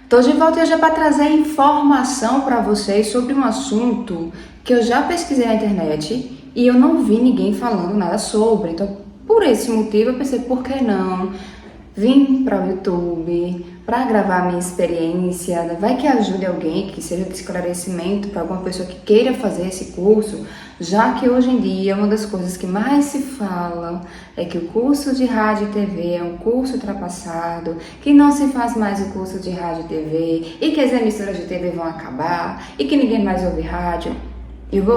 Tô de volta hoje para trazer informação para vocês sobre um assunto que eu já pesquisei na internet e eu não vi ninguém falando nada sobre. Então, por esse motivo, eu pensei, por que não? Vim para o YouTube para gravar a minha experiência, vai que ajude alguém, que seja de esclarecimento para alguma pessoa que queira fazer esse curso, já que hoje em dia uma das coisas que mais se fala é que o curso de rádio e TV é um curso ultrapassado, que não se faz mais o curso de rádio e TV e que as emissoras de TV vão acabar e que ninguém mais ouve rádio.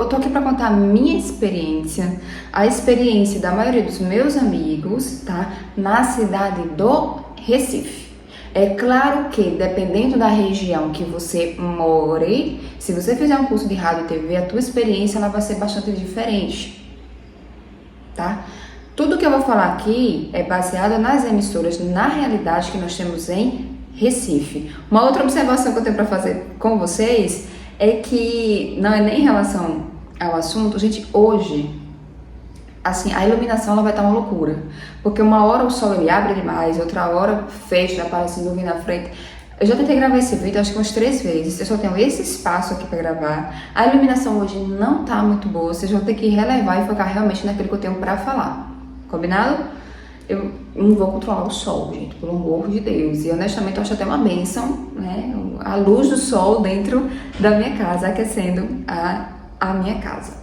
Tô aqui para contar a minha experiência, a experiência da maioria dos meus amigos, tá? Na cidade do Recife. É claro que, dependendo da região que você more, se você fizer um curso de rádio e TV, a tua experiência ela vai ser bastante diferente, tá? Tudo que eu vou falar aqui é baseado nas emissoras, na realidade que nós temos em Recife. Uma outra observação que eu tenho para fazer com vocês é que não é nem em relação ao assunto, gente, hoje, assim, a iluminação ela vai estar uma loucura, porque uma hora o sol ele abre demais, outra hora fecha, aparece nuvem na frente. Eu já tentei gravar esse vídeo acho que umas 3 vezes, eu só tenho esse espaço aqui para gravar, a iluminação hoje não tá muito boa, vocês vão ter que relevar e focar realmente naquilo que eu tenho para falar, combinado? Eu não vou controlar o sol, gente, pelo amor de Deus. E honestamente eu acho até uma bênção, né? A luz do sol dentro da minha casa, aquecendo a minha casa.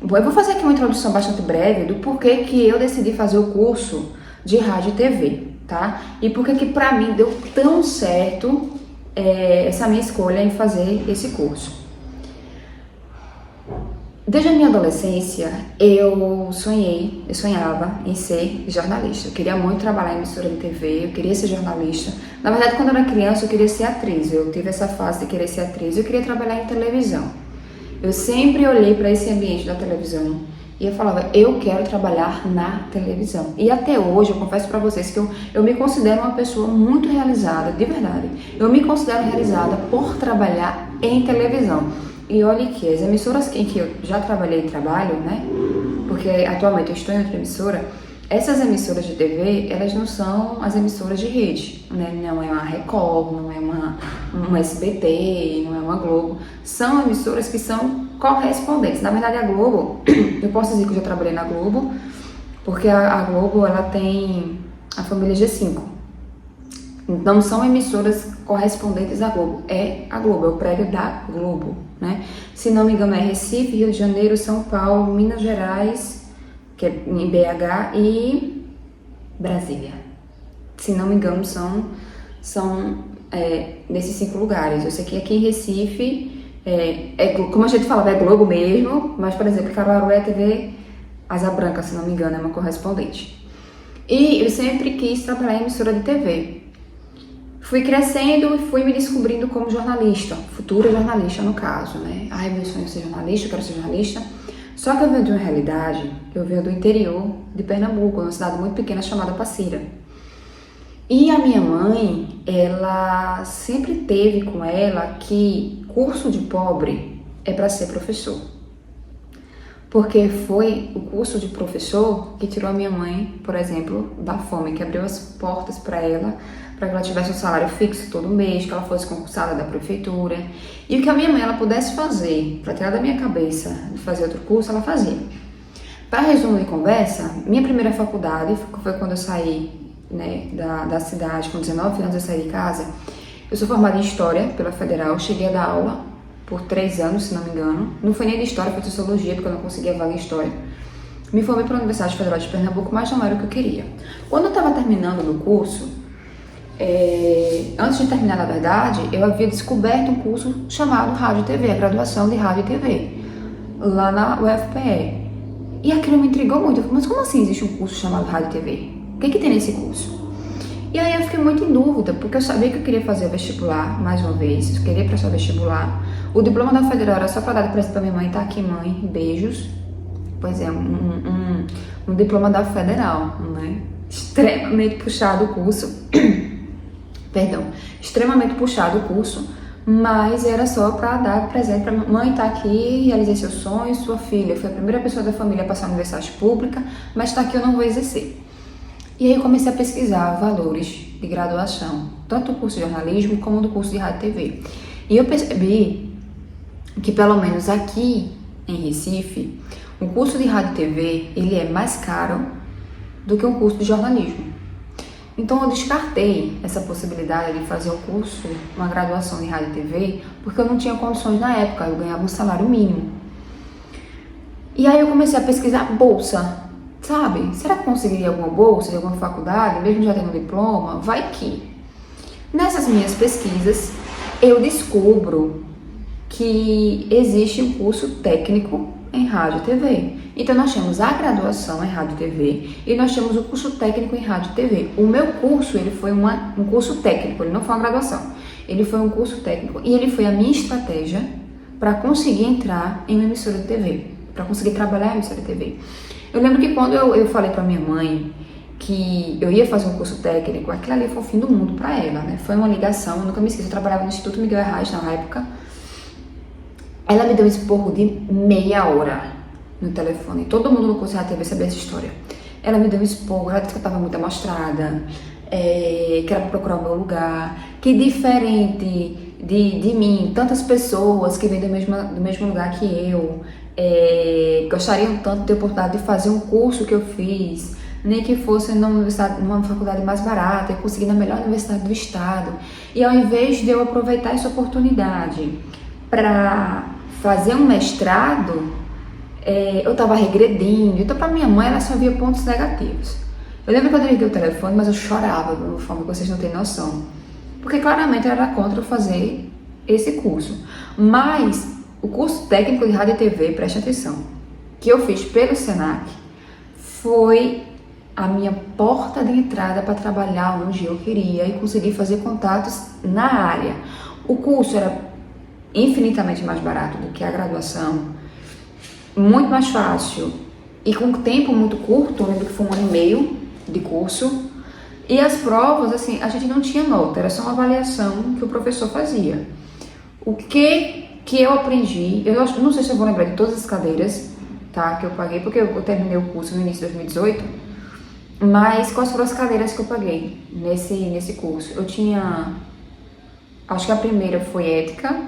Bom, eu vou fazer aqui uma introdução bastante breve do porquê que eu decidi fazer o curso de rádio e TV, tá? E porquê que pra mim deu tão certo essa minha escolha em fazer esse curso. Desde a minha adolescência, eu sonhava em ser jornalista. Eu queria muito trabalhar em emissora de TV, eu queria ser jornalista. Na verdade, quando eu era criança, eu queria ser atriz. Eu tive essa fase de querer ser atriz, eu queria trabalhar em televisão. Eu sempre olhei para esse ambiente da televisão e eu falava, eu quero trabalhar na televisão. E até hoje, eu confesso para vocês que eu me considero uma pessoa muito realizada, de verdade. Eu me considero realizada por trabalhar em televisão. E olha que as emissoras em que eu já trabalhei e trabalho, né? Porque atualmente eu estou em outra emissora. Essas emissoras de TV, elas não são as emissoras de rede, né? Não é uma Record, não é uma SBT, não é uma Globo. São emissoras que são correspondentes. Na verdade, a Globo, eu posso dizer que eu já trabalhei na Globo, porque a Globo, ela tem a família G5. Não são emissoras correspondentes à Globo, é a Globo, é o prédio da Globo, né? Se não me engano é Recife, Rio de Janeiro, São Paulo, Minas Gerais, que é em BH e Brasília. Se não me engano são nesses 5 lugares. Eu sei que aqui em Recife, como a gente falava, é Globo mesmo, mas por exemplo, Caruaru é a TV Asa Branca, se não me engano, é uma correspondente. E eu sempre quis trabalhar em emissora de TV. Fui crescendo e fui me descobrindo como jornalista, futura jornalista no caso, né? Ai, meu sonho é ser jornalista, eu quero ser jornalista. Só que eu venho de uma realidade, eu venho do interior de Pernambuco, uma cidade muito pequena chamada Passira. E a minha mãe, ela sempre teve com ela que curso de pobre é para ser professor. Porque foi o curso de professor que tirou a minha mãe, por exemplo, da fome, que abriu as portas para que ela tivesse um salário fixo todo mês, que ela fosse concursada da prefeitura. E o que a minha mãe ela pudesse fazer para tirar da minha cabeça de fazer outro curso, ela fazia. Para resumo de conversa, minha primeira faculdade foi quando eu saí, né, da cidade, com 19 anos eu saí de casa. Eu sou formada em História pela Federal, cheguei a dar aula por 3 anos, se não me engano. Não foi nem de História, foi de Sociologia, porque eu não conseguia vaga em História. Me formei para a Universidade Federal de Pernambuco, mas não era o que eu queria. Quando eu estava terminando no curso, antes de terminar, na verdade, eu havia descoberto um curso chamado Rádio e TV, a graduação de Rádio e TV, lá na UFPE. E aquilo me intrigou muito. Eu falei, mas como assim existe um curso chamado Rádio e TV? O que tem nesse curso? E aí eu fiquei muito em dúvida, porque eu sabia que eu queria fazer vestibular, mais uma vez, eu queria prestar vestibular. O diploma da Federal era só para dar de presente para minha mãe, tá aqui mãe, beijos. Pois é, um diploma da Federal, né? Extremamente puxado o curso. Perdão, extremamente puxado o curso, mas era só para dar presente para mãe, tá aqui, realizei seu sonho, sua filha foi a primeira pessoa da família a passar na universidade pública, mas tá aqui, eu não vou exercer. E aí eu comecei a pesquisar valores de graduação, tanto do curso de jornalismo como do curso de rádio e TV. E eu percebi que, pelo menos aqui em Recife, o curso de rádio e TV, ele é mais caro do que um curso de jornalismo. Então eu descartei essa possibilidade de fazer o curso, uma graduação em rádio e TV, porque eu não tinha condições na época, eu ganhava um salário mínimo. E aí eu comecei a pesquisar bolsa, sabe? Será que eu conseguiria alguma bolsa de alguma faculdade, mesmo já tendo um diploma? Vai que. Nessas minhas pesquisas, eu descubro que existe um curso técnico em rádio e TV. Então nós temos a graduação em rádio e TV e nós temos o curso técnico em rádio e TV. O meu curso, ele foi um curso técnico, ele não foi uma graduação. Ele foi um curso técnico e ele foi a minha estratégia para conseguir entrar em uma emissora de TV, para conseguir trabalhar em emissora de TV. Eu lembro que quando eu falei para minha mãe que eu ia fazer um curso técnico, aquilo ali foi o fim do mundo para ela, né? Foi uma ligação, eu nunca me esqueço, eu trabalhava no Instituto Miguel Arraes na época. Ela me deu um esporro de meia hora no telefone. Todo mundo no curso de TV sabia essa história. Ela me deu um esporro, ela disse que eu estava muito amostrada, que era para procurar o meu lugar, que diferente de mim, tantas pessoas que vêm do mesmo lugar que eu, gostariam tanto de ter a oportunidade de fazer um curso que eu fiz, nem que fosse numa faculdade mais barata, eu consegui na melhor universidade do estado. E ao invés de eu aproveitar essa oportunidade para fazer um mestrado, eu estava regredindo. Então, para minha mãe, ela só via pontos negativos. Eu lembro que eu desliguei o telefone, mas eu chorava de uma forma que vocês não têm noção. Porque claramente ela era contra eu fazer esse curso. Mas o curso técnico de rádio e TV, preste atenção, que eu fiz pelo Senac, foi a minha porta de entrada para trabalhar onde eu queria e conseguir fazer contatos na área. O curso era infinitamente mais barato do que a graduação, muito mais fácil e com tempo muito curto. Eu lembro que foi 1 ano e meio de curso e as provas, assim, a gente não tinha nota, era só uma avaliação que o professor fazia. O que eu aprendi, eu não sei se eu vou lembrar de todas as cadeiras, tá, que eu paguei, porque eu terminei o curso no início de 2018, mas quais foram as cadeiras que eu paguei nesse curso? Eu tinha, acho que a primeira foi ética.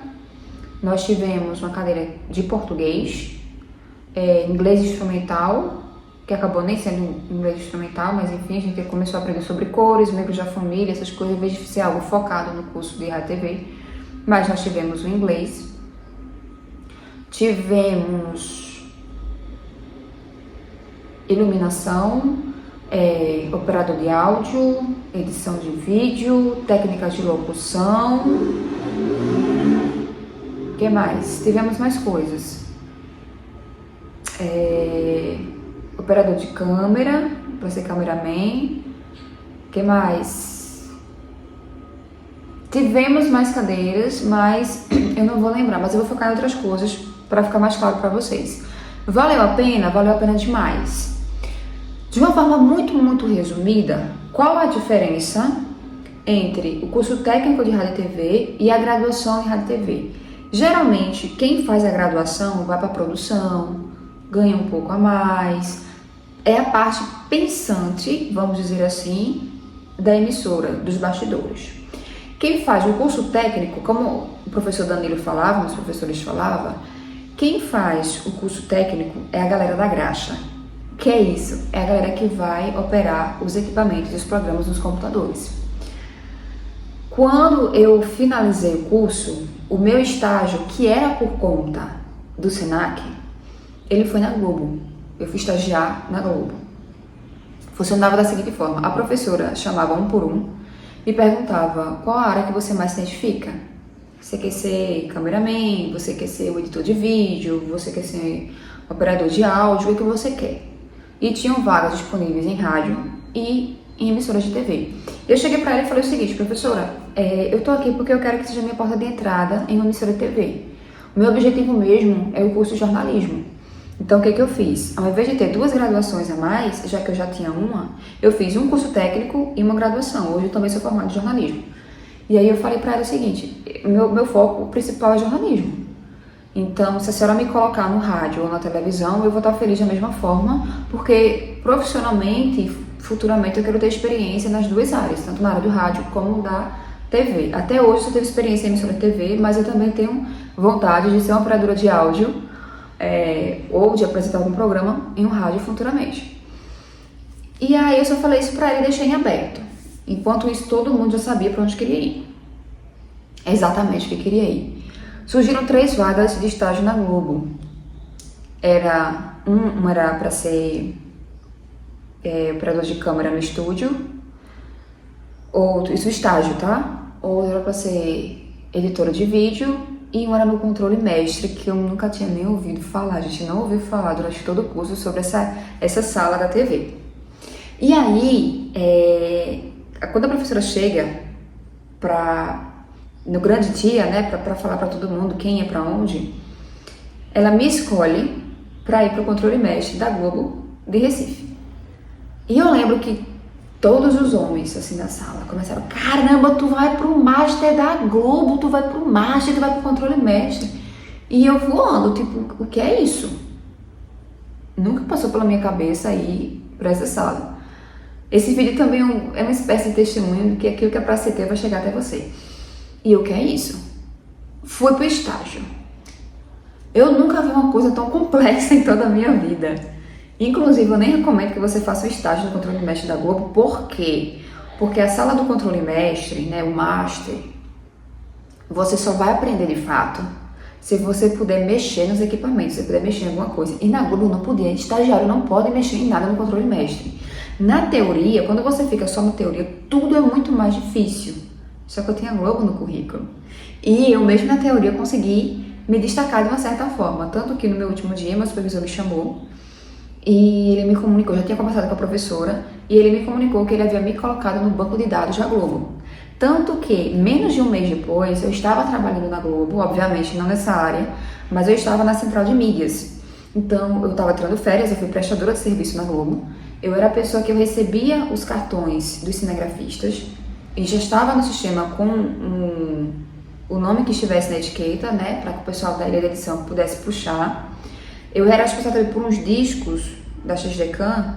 Nós tivemos uma cadeira de português, inglês instrumental, que acabou nem sendo inglês instrumental, mas enfim, a gente começou a aprender sobre cores, membros da família, essas coisas, em vez de ser algo focado no curso de rádio e TV. Mas nós tivemos o inglês, tivemos iluminação, operador de áudio, edição de vídeo, técnicas de locução. O que mais? Tivemos mais coisas. Operador de câmera, para ser cameraman. O que mais? Tivemos mais cadeiras, mas eu não vou lembrar, mas eu vou focar em outras coisas para ficar mais claro para vocês. Valeu a pena? Valeu a pena demais. De uma forma muito, muito resumida, qual a diferença entre o curso técnico de rádio e TV e a graduação em rádio e TV? Geralmente, quem faz a graduação vai para a produção, ganha um pouco a mais, é a parte pensante, vamos dizer assim, da emissora, dos bastidores. Quem faz o curso técnico, como o professor Danilo falava, os professores falavam, quem faz o curso técnico é a galera da graxa. O que é isso? É a galera que vai operar os equipamentos e os programas nos computadores. Quando eu finalizei o curso, o meu estágio, que era por conta do Senac, ele foi na Globo. Eu fui estagiar na Globo. Funcionava da seguinte forma: a professora chamava um por um e perguntava qual a área que você mais se identifica. Você quer ser cameraman, você quer ser o editor de vídeo, você quer ser operador de áudio, o que você quer. E tinham vagas disponíveis em rádio e em emissoras de TV. Eu cheguei para ela e falei o seguinte: professora, eu tô aqui porque eu quero que seja minha porta de entrada em uma emissora de TV. O meu objetivo mesmo é o curso de jornalismo. Então, o que eu fiz? Ao invés de ter 2 graduações a mais, já que eu já tinha uma, eu fiz um curso técnico e uma graduação. Hoje eu também sou formada em jornalismo. E aí eu falei para ela o seguinte: meu foco principal é jornalismo. Então, se a senhora me colocar no rádio ou na televisão, eu vou estar feliz da mesma forma, porque profissionalmente futuramente eu quero ter experiência nas duas áreas, tanto na área do rádio como da TV. Até hoje eu só tive experiência em emissora de TV, mas eu também tenho vontade de ser uma operadora de áudio ou de apresentar algum programa em um rádio futuramente. E aí eu só falei isso pra ele e deixei em aberto. Enquanto isso, todo mundo já sabia pra onde queria ir. Exatamente o que queria ir. Surgiram 3 vagas de estágio na Globo. Uma era para ser operador de câmera no estúdio, isso estágio, tá? Outra era para ser editora de vídeo e uma era no controle mestre, que eu nunca tinha nem ouvido falar. A gente não ouviu falar durante todo o curso sobre essa sala da TV. E aí, quando a professora chega no grande dia, né, para falar para todo mundo quem é para onde, ela me escolhe para ir para o controle mestre da Globo de Recife. E eu lembro que todos os homens, assim, na sala começaram: caramba, tu vai pro Master da Globo, tu vai pro Master, tu vai pro controle mestre. E eu voando, tipo, o que é isso? Nunca passou pela minha cabeça ir para essa sala. Esse vídeo também é uma espécie de testemunho de que aquilo que é pra ser teu vai chegar até você. E o que é isso? Fui pro estágio. Eu nunca vi uma coisa tão complexa em toda a minha vida. Inclusive, eu nem recomendo que você faça o estágio no controle mestre da Globo. Por quê? Porque a sala do controle mestre, né, o master, você só vai aprender de fato se você puder mexer nos equipamentos, se você puder mexer em alguma coisa. E na Globo não podia, estagiário não pode mexer em nada no controle mestre. Na teoria, quando você fica só na teoria, tudo é muito mais difícil. Só que eu tinha Globo no currículo. E eu mesmo na teoria consegui me destacar de uma certa forma. Tanto que no meu último dia, meu supervisor me chamou e ele me comunicou, eu já tinha conversado com a professora, e ele me comunicou que ele havia me colocado no banco de dados da Globo. Tanto que, menos de um mês depois, eu estava trabalhando na Globo, obviamente não nessa área, mas eu estava na central de mídias. Então, eu estava tirando férias, eu fui prestadora de serviço na Globo. Eu era a pessoa que eu recebia os cartões dos cinegrafistas e já estava no sistema com o nome que estivesse na etiqueta, né, para que o pessoal da ilha de edição pudesse puxar. Eu era responsável por uns discos da XDCAM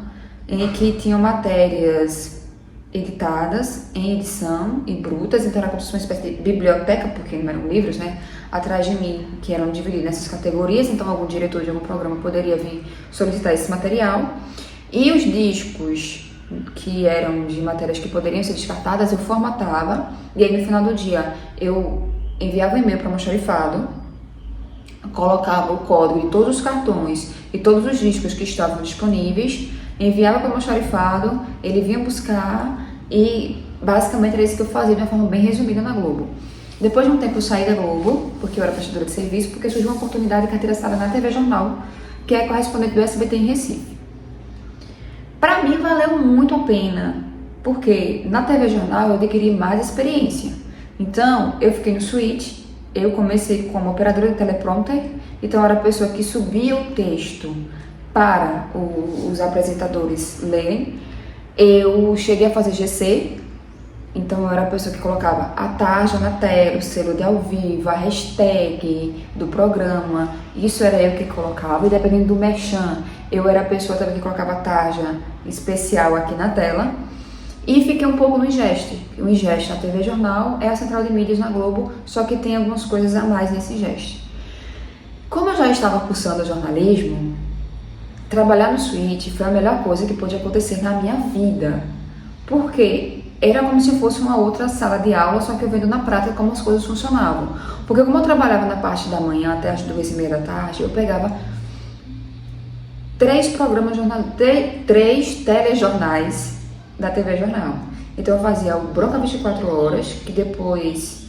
em que tinham matérias editadas em edição e brutas, então era como se fosse uma espécie de biblioteca, porque não eram livros, né, atrás de mim, que eram divididos nessas categorias, então algum diretor de algum programa poderia vir solicitar esse material. E os discos que eram de matérias que poderiam ser descartadas, eu formatava, e aí no final do dia eu enviava um e-mail para o almoxarifado, colocava o código de todos os cartões e todos os discos que estavam disponíveis, enviava para o almoxarifado, ele vinha buscar e basicamente era isso que eu fazia de uma forma bem resumida na Globo. Depois de um tempo eu saí da Globo, porque eu era prestadora de serviço, porque surgiu uma oportunidade de carteira assinada na TV Jornal, que é correspondente do SBT em Recife. Para mim valeu muito a pena, porque na TV Jornal eu adquiri mais experiência. Então, eu fiquei no switch, eu comecei como operadora de teleprompter, então eu era a pessoa que subia o texto para os apresentadores lerem. Eu cheguei a fazer GC, então eu era a pessoa que colocava a tarja na tela, o selo de ao vivo, a hashtag do programa, isso era eu que colocava, e dependendo do merchan, eu era a pessoa também que colocava a tarja especial aqui na tela. E fiquei um pouco no Ingeste. O Ingeste na TV Jornal é a central de mídias na Globo, só que tem algumas coisas a mais nesse Ingeste. Como eu já estava cursando jornalismo, trabalhar no Switch foi a melhor coisa que pôde acontecer na minha vida. Porque era como se fosse uma outra sala de aula, só que eu vendo na prática como as coisas funcionavam. Porque como eu trabalhava na parte da manhã até as 2h30 da tarde, eu pegava 3 telejornais da TV Jornal. Então eu fazia o Bronca 24 Horas, que depois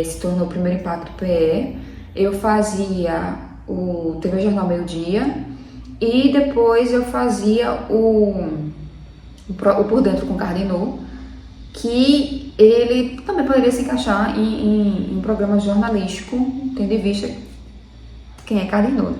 se tornou o Primeiro Impacto PE. Eu fazia o TV Jornal Meio Dia e depois eu fazia o Por Dentro com Cardinô, que ele também poderia se encaixar em um programa jornalístico, tendo em vista quem é Cardinô.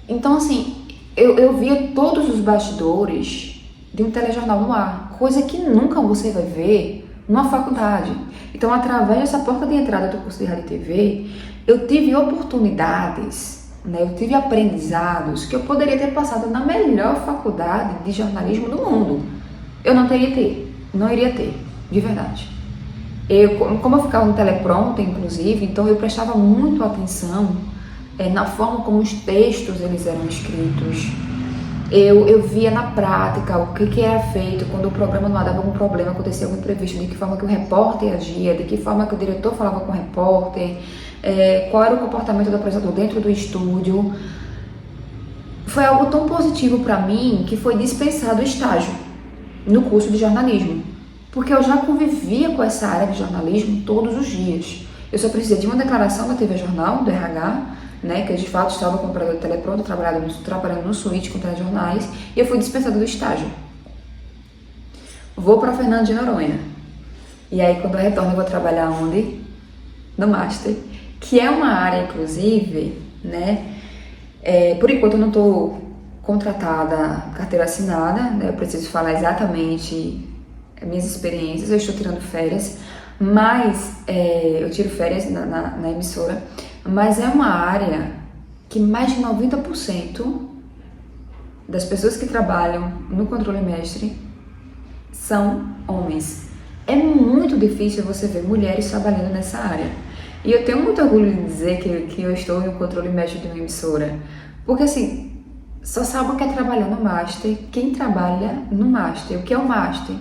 Então assim, eu via todos os bastidores de um telejornal no ar, coisa que nunca você vai ver numa faculdade. Então, através dessa porta de entrada do curso de rádio e TV, eu tive oportunidades né? Eu tive aprendizados que eu poderia ter passado na melhor faculdade de jornalismo do mundo. Eu não teria ter, não iria ter, de verdade. Como eu ficava no teleprompter, inclusive, então eu prestava muito atenção na forma como os textos eles eram escritos. Eu via na prática o que era feito quando o programa não dava algum problema, acontecia algum imprevisto, de que forma que o repórter agia, de que forma que o diretor falava com o repórter, qual era o comportamento do apresentador dentro do estúdio. Foi algo tão positivo para mim que foi dispensado o estágio no curso de jornalismo, porque eu já convivia com essa área de jornalismo todos os dias. Eu só precisei de uma declaração da TV Jornal, do RH, né, que eu de fato estava como operador de teleprompter, trabalhando no suíte com telejornais, e eu fui dispensada do estágio. Vou para Fernando de Noronha. E aí, quando eu retorno, eu vou trabalhar onde? No Master, que é uma área, inclusive, né, por enquanto eu não estou contratada, carteira assinada, né, eu preciso falar exatamente minhas experiências, eu estou tirando férias, mas eu tiro férias na emissora, mas é uma área que mais de 90% das pessoas que trabalham no controle mestre são homens. É muito difícil você ver mulheres trabalhando nessa área. E eu tenho muito orgulho de dizer que eu estou no controle mestre de uma emissora, porque assim, só sabe o que é trabalhar no Master quem trabalha no Master. O que é o Master?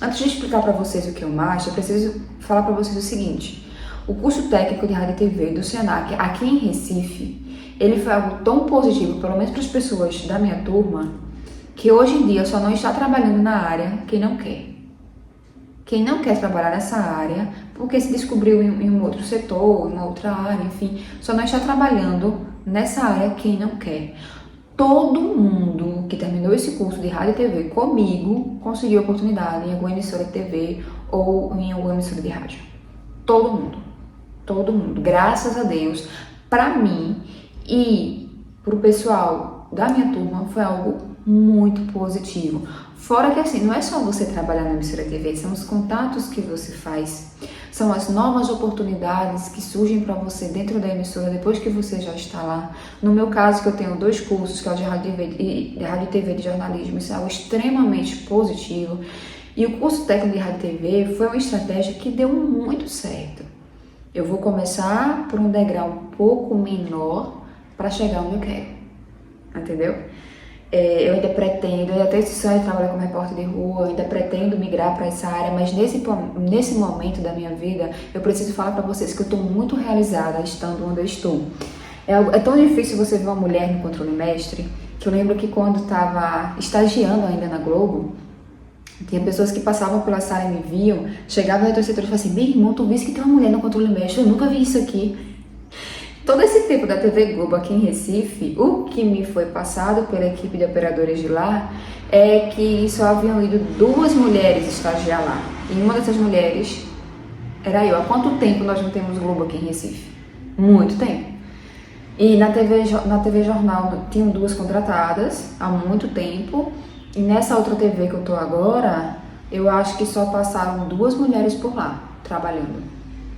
Antes de explicar para vocês o que é o Master, eu preciso falar para vocês o seguinte: o curso técnico de rádio e TV do Senac, aqui em Recife, ele foi algo tão positivo, pelo menos para as pessoas da minha turma, que hoje em dia só não está trabalhando na área quem não quer. Quem não quer trabalhar nessa área, porque se descobriu em um outro setor, em uma outra área, enfim, só não está trabalhando nessa área quem não quer. Todo mundo que terminou esse curso de rádio e TV comigo conseguiu oportunidade em alguma emissora de TV ou em alguma emissora de rádio. Todo mundo, graças a Deus, para mim e para o pessoal da minha turma foi algo muito positivo. Fora que assim, não é só você trabalhar na emissora de TV, são os contatos que você faz, são as novas oportunidades que surgem para você dentro da emissora depois que você já está lá. No meu caso, que eu tenho 2 cursos, que é o de rádio e TV de jornalismo, isso é algo extremamente positivo. E o curso técnico de rádio e TV foi uma estratégia que deu muito certo. Eu vou começar por um degrau um pouco menor para chegar onde eu quero, entendeu? Eu ainda pretendo, eu até sonho trabalhar como repórter de rua, eu ainda pretendo migrar para essa área, mas nesse momento da minha vida, eu preciso falar para vocês que eu estou muito realizada estando onde eu estou. É tão difícil você ver uma mulher no controle mestre, que eu lembro que quando estava estagiando ainda na Globo, tinha pessoas que passavam pela sala e me viam, chegavam no retrocetor e falavam assim: meu irmão, tu viste que tem uma mulher no controle mestre? Eu nunca vi isso aqui. Todo esse tempo da TV Globo aqui em Recife, o que me foi passado pela equipe de operadores de lá é que só haviam ido 2 mulheres estagiar lá. E uma dessas mulheres era eu. Há quanto tempo nós não temos Globo aqui em Recife? Muito tempo. E na TV Jornal tinham 2 contratadas há muito tempo. E nessa outra TV que eu tô agora, eu acho que só passaram 2 mulheres por lá, trabalhando.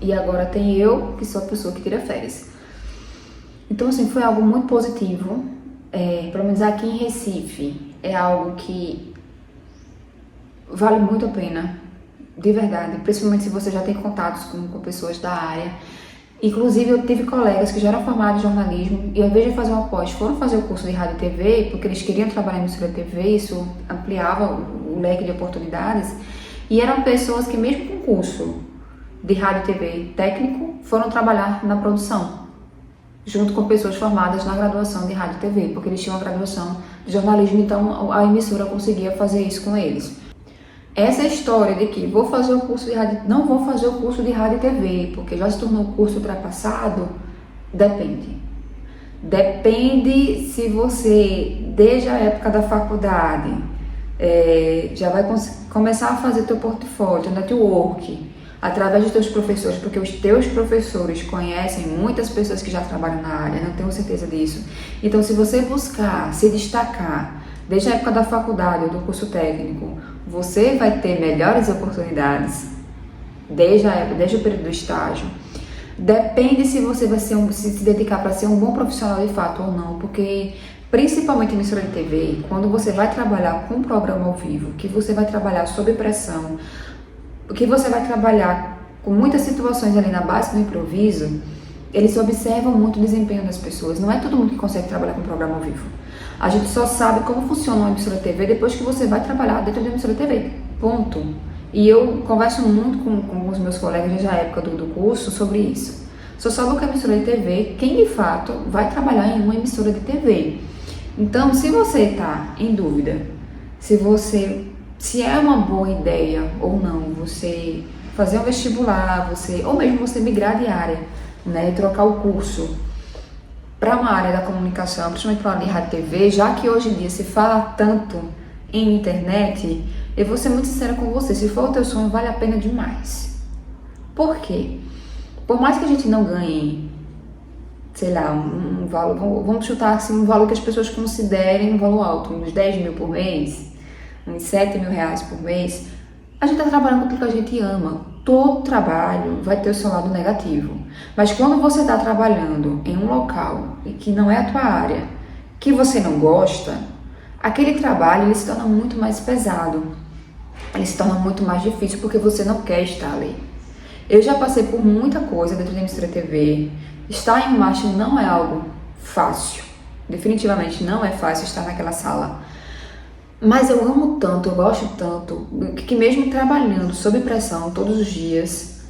E agora tem eu, que sou a pessoa que tira férias. Então, assim, foi algo muito positivo. Pelo menos aqui em Recife, é algo que vale muito a pena, de verdade. Principalmente se você já tem contatos com pessoas da área. Inclusive, eu tive colegas que já eram formados em jornalismo e, ao invés de fazer uma pós, foram fazer o curso de rádio e TV, porque eles queriam trabalhar em emissora de TV, isso ampliava o leque de oportunidades. E eram pessoas que, mesmo com curso de rádio e TV técnico, foram trabalhar na produção, junto com pessoas formadas na graduação de rádio e TV, porque eles tinham a graduação de jornalismo, então a emissora conseguia fazer isso com eles. Essa história de que vou fazer o curso de rádio, não vou fazer o curso de rádio e TV, porque já se tornou um curso ultrapassado, depende. Depende se você, desde a época da faculdade, já vai começar a fazer teu portfólio, network, através dos teus professores, porque os teus professores conhecem muitas pessoas que já trabalham na área, não tenho certeza disso. Então, se você buscar se destacar desde a época da faculdade ou do curso técnico, você vai ter melhores oportunidades desde o período do estágio. Depende se você vai se dedicar para ser um bom profissional de fato ou não, porque principalmente em emissora de TV, quando você vai trabalhar com um programa ao vivo, que você vai trabalhar sob pressão, que você vai trabalhar com muitas situações ali na base do improviso, eles observam muito o desempenho das pessoas. Não é todo mundo que consegue trabalhar com um programa ao vivo. A gente só sabe como funciona uma emissora de TV depois que você vai trabalhar dentro de uma emissora de TV. Ponto. E eu converso muito com os meus colegas desde a época do curso sobre isso. Só sabe o que é emissora de TV quem de fato vai trabalhar em uma emissora de TV. Então, se você está em dúvida, se é uma boa ideia ou não, você fazer um vestibular, ou mesmo você migrar de área, né, trocar o curso para uma área da comunicação, principalmente para uma área de rádio e TV, já que hoje em dia se fala tanto em internet, eu vou ser muito sincera com você, se for o teu sonho, vale a pena demais. Por quê? Por mais que a gente não ganhe, sei lá, um valor, vamos chutar assim, um valor que as pessoas considerem um valor alto, uns 10 mil por mês, uns 7 mil reais por mês, a gente está trabalhando com aquilo que a gente ama. Todo trabalho vai ter o seu lado negativo. Mas quando você está trabalhando em um local que não é a tua área, que você não gosta, aquele trabalho ele se torna muito mais pesado. Ele se torna muito mais difícil porque você não quer estar ali. Eu já passei por muita coisa dentro da emissora TV. Estar em um marketing não é algo fácil. Definitivamente não é fácil estar naquela sala. Mas eu amo tanto, eu gosto tanto, que mesmo trabalhando sob pressão todos os dias,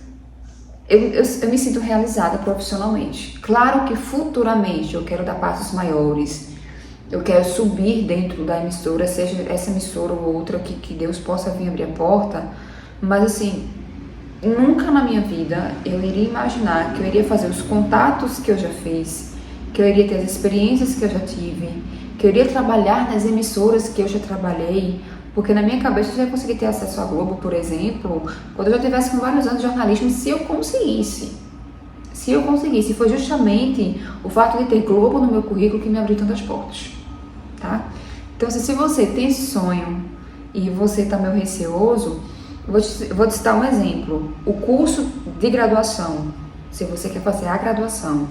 eu me sinto realizada profissionalmente. Claro que futuramente eu quero dar passos maiores, eu quero subir dentro da emissora, seja essa emissora ou outra, que Deus possa vir abrir a porta, mas assim, nunca na minha vida eu iria imaginar que eu iria fazer os contatos que eu já fiz, que eu iria ter as experiências que eu já tive, que eu iria trabalhar nas emissoras que eu já trabalhei, porque na minha cabeça eu já ia conseguir ter acesso à Globo, por exemplo, quando eu já tivesse com vários anos de jornalismo, se eu conseguisse. Se eu conseguisse, foi justamente o fato de ter Globo no meu currículo que me abriu tantas portas, tá? Então, se você tem esse sonho e você está meio receoso, vou te citar um exemplo. O curso de graduação, se você quer fazer a graduação,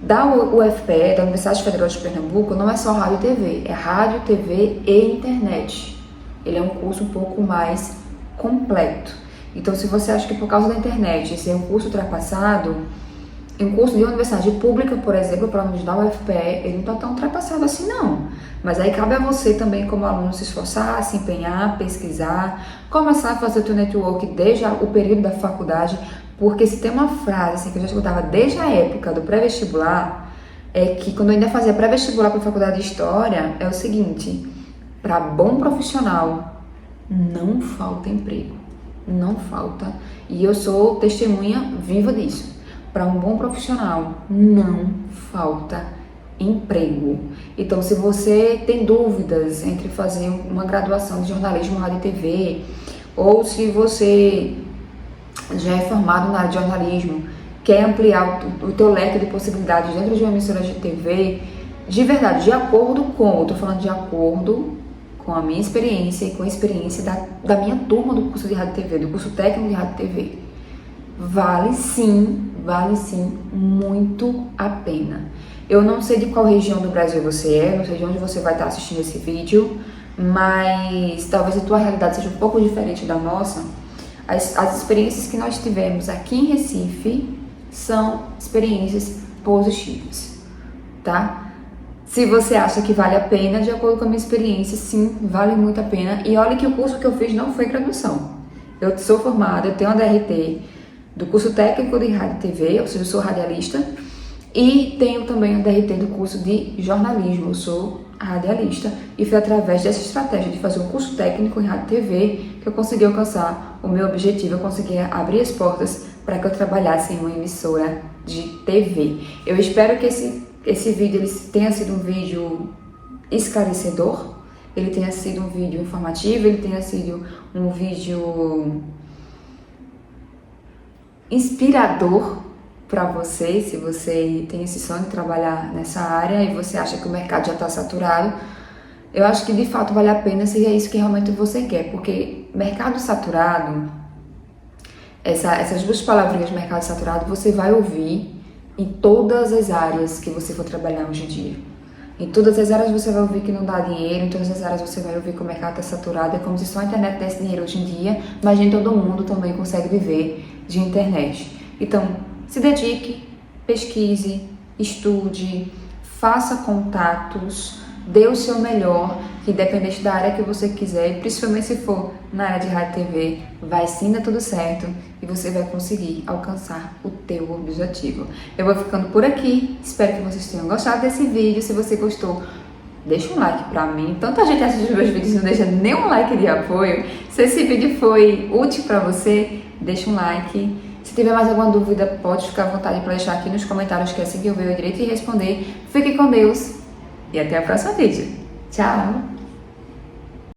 da UFPE, da Universidade Federal de Pernambuco, não é só rádio e TV, é rádio, TV e internet. Ele é um curso um pouco mais completo. Então, se você acha que por causa da internet esse é um curso ultrapassado, um curso de universidade pública, por exemplo, para alunos da UFPE, ele não está tão ultrapassado assim não. Mas aí cabe a você também, como aluno, se esforçar, se empenhar, pesquisar, começar a fazer o teu network desde o período da faculdade, porque se tem uma frase assim, que eu já escutava desde a época do pré-vestibular, é que quando eu ainda fazia pré-vestibular para a faculdade de História, é o seguinte: para bom profissional, não falta emprego. Não falta. E eu sou testemunha viva disso. Para um bom profissional, não falta emprego. Então, se você tem dúvidas entre fazer uma graduação de jornalismo, rádio e TV, ou se você já é formado na área de jornalismo, quer ampliar o teu leque de possibilidades dentro de uma emissora de TV, de verdade, de acordo com, eu tô falando de acordo com a minha experiência e com a experiência da minha turma do curso de rádio e TV, do curso técnico de rádio e TV, vale sim muito a pena. Eu não sei de qual região do Brasil você é, não sei de onde você vai estar assistindo esse vídeo, mas talvez a tua realidade seja um pouco diferente da nossa. As experiências que nós tivemos aqui em Recife são experiências positivas, tá? Se você acha que vale a pena, de acordo com a minha experiência, sim, vale muito a pena. E olha que o curso que eu fiz não foi graduação. Eu sou formada, eu tenho uma DRT do curso técnico de rádio e TV, ou seja, eu sou radialista, e tenho também uma DRT do curso de jornalismo, eu sou radialista, e foi através dessa estratégia de fazer um curso técnico em rádio e TV que eu consegui alcançar o meu objetivo, eu consegui abrir as portas para que eu trabalhasse em uma emissora de TV. Eu espero que esse vídeo ele tenha sido um vídeo esclarecedor, ele tenha sido um vídeo informativo, ele tenha sido um vídeo inspirador para você, se você tem esse sonho de trabalhar nessa área e você acha que o mercado já está saturado. Eu acho que de fato vale a pena se é isso que realmente você quer, porque mercado saturado Essas duas palavrinhas, mercado saturado, você vai ouvir em todas as áreas que você for trabalhar hoje em dia. Em todas as áreas você vai ouvir que não dá dinheiro, em todas as áreas você vai ouvir que o mercado está saturado. É como se só a internet desse dinheiro hoje em dia, mas nem todo mundo também consegue viver de internet. Então, se dedique, pesquise, estude, faça contatos, dê o seu melhor, que independente da área que você quiser, principalmente se for na área de rádio e TV, vai sim dar tudo certo e você vai conseguir alcançar o teu objetivo. Eu vou ficando por aqui, espero que vocês tenham gostado desse vídeo. Se você gostou, deixa um like pra mim. Tanta gente assiste os meus vídeos e não deixa nenhum like de apoio. Se esse vídeo foi útil pra você, deixa um like. Se tiver mais alguma dúvida, pode ficar à vontade para deixar aqui nos comentários, que assim que eu ver eu direito e responder. Fique com Deus e até o próximo vídeo. Tchau!